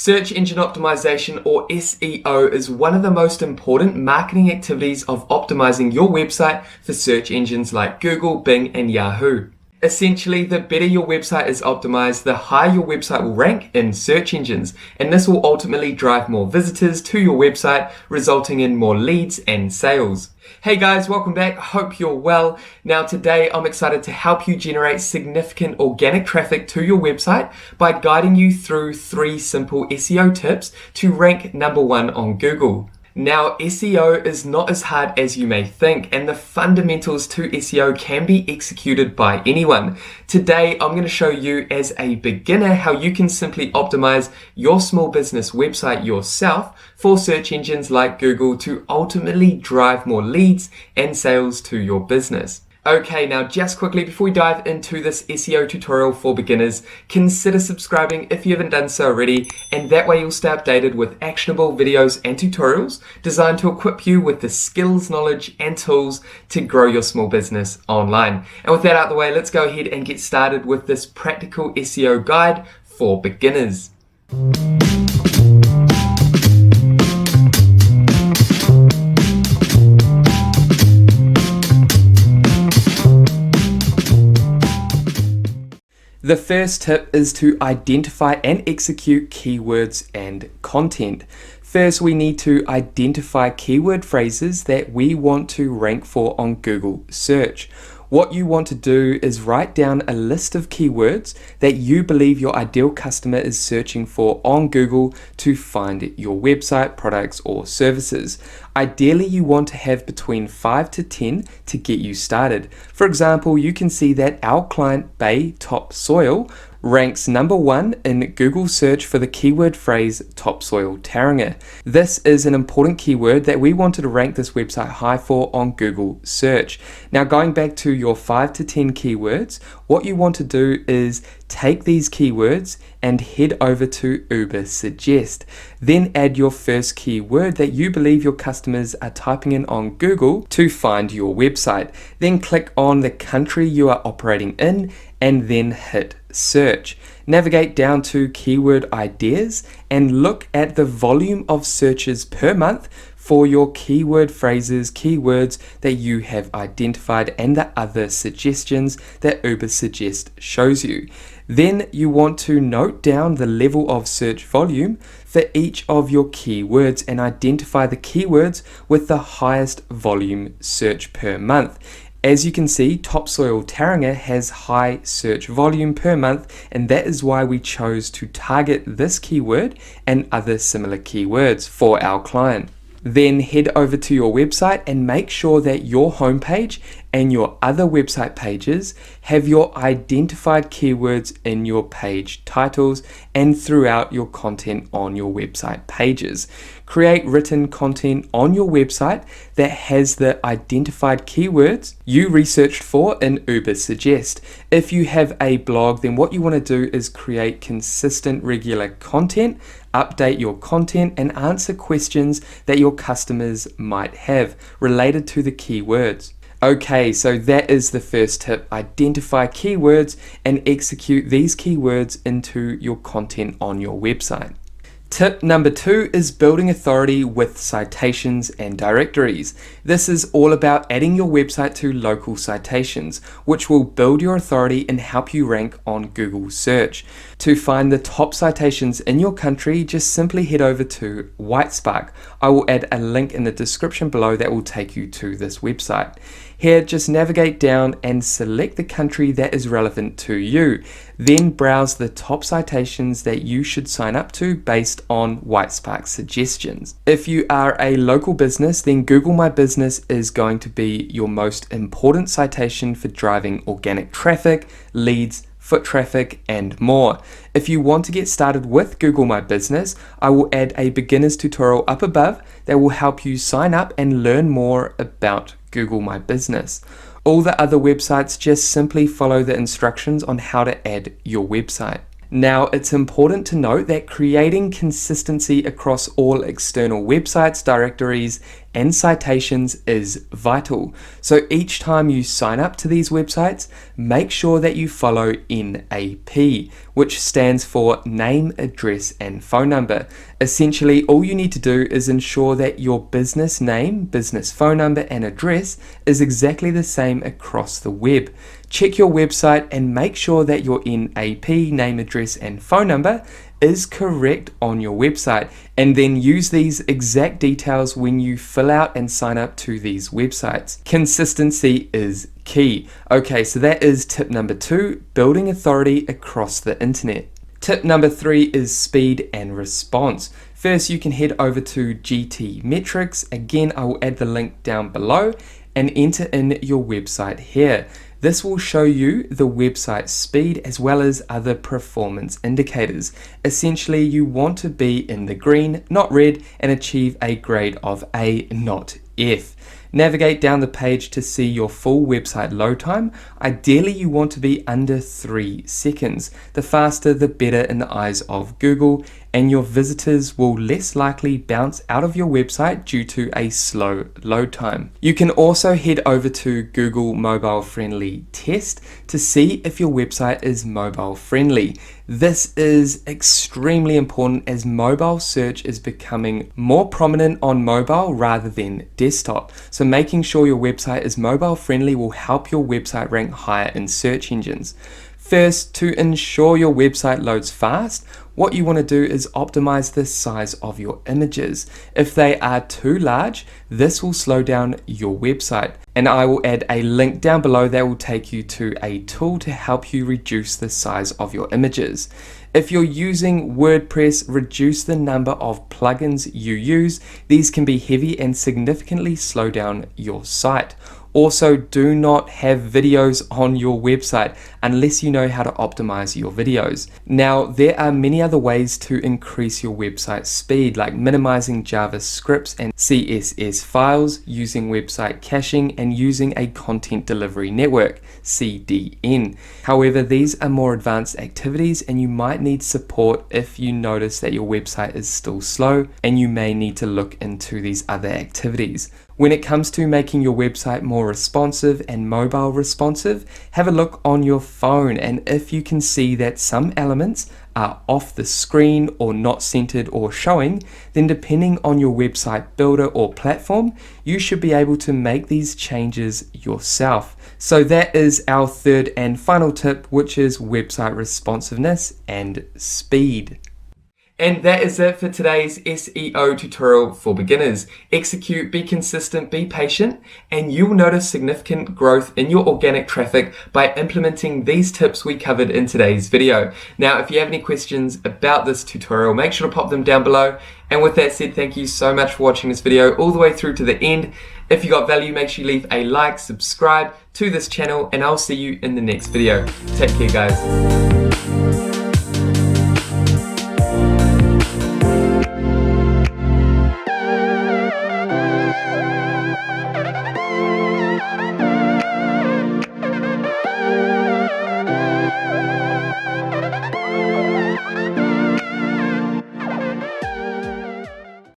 Search engine optimization, or SEO, is one of the most important marketing activities of optimizing your website for search engines like Google, Bing, and Yahoo. Essentially, the better your website is optimized, the higher your website will rank in search engines, and this will ultimately drive more visitors to your website, resulting in more leads and sales. Hey guys, welcome back. Hope you're well. Now today I'm excited to help you generate significant organic traffic to your website by guiding you through 3 simple SEO tips to rank #1 on Google. Now, SEO is not as hard as you may think, and the fundamentals to SEO can be executed by anyone. Today, I'm going to show you as a beginner how you can simply optimize your small business website yourself for search engines like Google to ultimately drive more leads and sales to your business. Okay, now just quickly before we dive into this SEO tutorial for beginners, consider subscribing if you haven't done so already, and that way you'll stay updated with actionable videos and tutorials designed to equip you with the skills, knowledge, and tools to grow your small business online. And with that out of the way, let's go ahead and get started with this practical SEO guide for beginners. The first tip is to identify and execute keywords and content. First, we need to identify keyword phrases that we want to rank for on Google search. What you want to do is write down a list of keywords that you believe your ideal customer is searching for on Google to find your website, products, or services. Ideally, you want to have between 5 to 10 to get you started. For example, you can see that our client Bay Topsoil ranks #1 in Google search for the keyword phrase topsoil Taringa. This is an important keyword that we wanted to rank this website high for on Google search. Now, going back to your 5 to 10 keywords, what you want to do is take these keywords and head over to Ubersuggest. Then add your first keyword that you believe your customers are typing in on Google to find your website. Then click on the country you are operating in and then hit search. Navigate down to keyword ideas and look at the volume of searches per month for your keyword phrases, keywords that you have identified, and the other suggestions that Ubersuggest shows you. Then you want to note down the level of search volume for each of your keywords and identify the keywords with the highest volume search per month. As you can see, topsoil Taringa has high search volume per month, and that is why we chose to target this keyword and other similar keywords for our client. Then head over to your website and make sure that your homepage and your other website pages have your identified keywords in your page titles and throughout your content on your website pages. Create written content on your website that has the identified keywords you researched for in Ubersuggest. If you have a blog, then what you want to do is create consistent, regular content, update your content, and answer questions that your customers might have related to the keywords. Okay, so that is the first tip. Identify keywords and execute these keywords into your content on your website. Tip number 2 is building authority with citations and directories. This is all about adding your website to local citations, which will build your authority and help you rank on Google search. To find the top citations in your country, just simply head over to Whitespark. I will add a link in the description below that will take you to this website. Here, just navigate down and select the country that is relevant to you. Then browse the top citations that you should sign up to based on Whitespark suggestions. If you are a local business, then Google My Business is going to be your most important citation for driving organic traffic, leads, foot traffic, and more. If you want to get started with Google My Business, I will add a beginner's tutorial up above that will help you sign up and learn more about Google My Business. All the other websites, just simply follow the instructions on how to add your website. Now, it's important to note that creating consistency across all external websites, directories, and citations is vital. So each time you sign up to these websites, make sure that you follow NAP, which stands for name, address, and phone number. Essentially, all you need to do is ensure that your business name, business phone number, and address is exactly the same across the web. Check your website and make sure that your NAP, name, address, and phone number is correct on your website, and then use these exact details when you fill out and sign up to these websites. Consistency is key. Okay, so that is tip number 2, building authority across the internet. Tip number 3 is speed and response. First, you can head over to GT Metrics. Again, I will add the link down below and enter in your website here. This will show you the website speed as well as other performance indicators. Essentially, you want to be in the green, not red, and achieve a grade of A, not F. Navigate down the page to see your full website load time. Ideally, you want to be under 3 seconds. The faster, the better in the eyes of Google, and your visitors will less likely bounce out of your website due to a slow load time. You can also head over to Google Mobile Friendly Test to see if your website is mobile friendly. This is extremely important as mobile search is becoming more prominent on mobile rather than desktop. So making sure your website is mobile friendly will help your website rank higher in search engines. First, to ensure your website loads fast, what you want to do is optimize the size of your images. If they are too large, this will slow down your website. And I will add a link down below that will take you to a tool to help you reduce the size of your images. If you're using WordPress, reduce the number of plugins you use. These can be heavy and significantly slow down your site. Also, do not have videos on your website unless you know how to optimize your videos. Now, there are many other ways to increase your website speed, like minimizing JavaScript and CSS files, using website caching, and using a content delivery network, CDN. However, these are more advanced activities and you might need support if you notice that your website is still slow, and you may need to look into these other activities. When it comes to making your website more responsive and mobile responsive, have a look on your phone, and if you can see that some elements are off the screen or not centered or showing, then depending on your website builder or platform, you should be able to make these changes yourself. So that is our third and final tip, which is website responsiveness and speed. And that is it for today's SEO tutorial for beginners. Execute, be consistent, be patient, and you will notice significant growth in your organic traffic by implementing these tips we covered in today's video. Now, if you have any questions about this tutorial, make sure to pop them down below. And with that said, thank you so much for watching this video all the way through to the end. If you got value, make sure you leave a like, subscribe to this channel, and I'll see you in the next video. Take care, guys.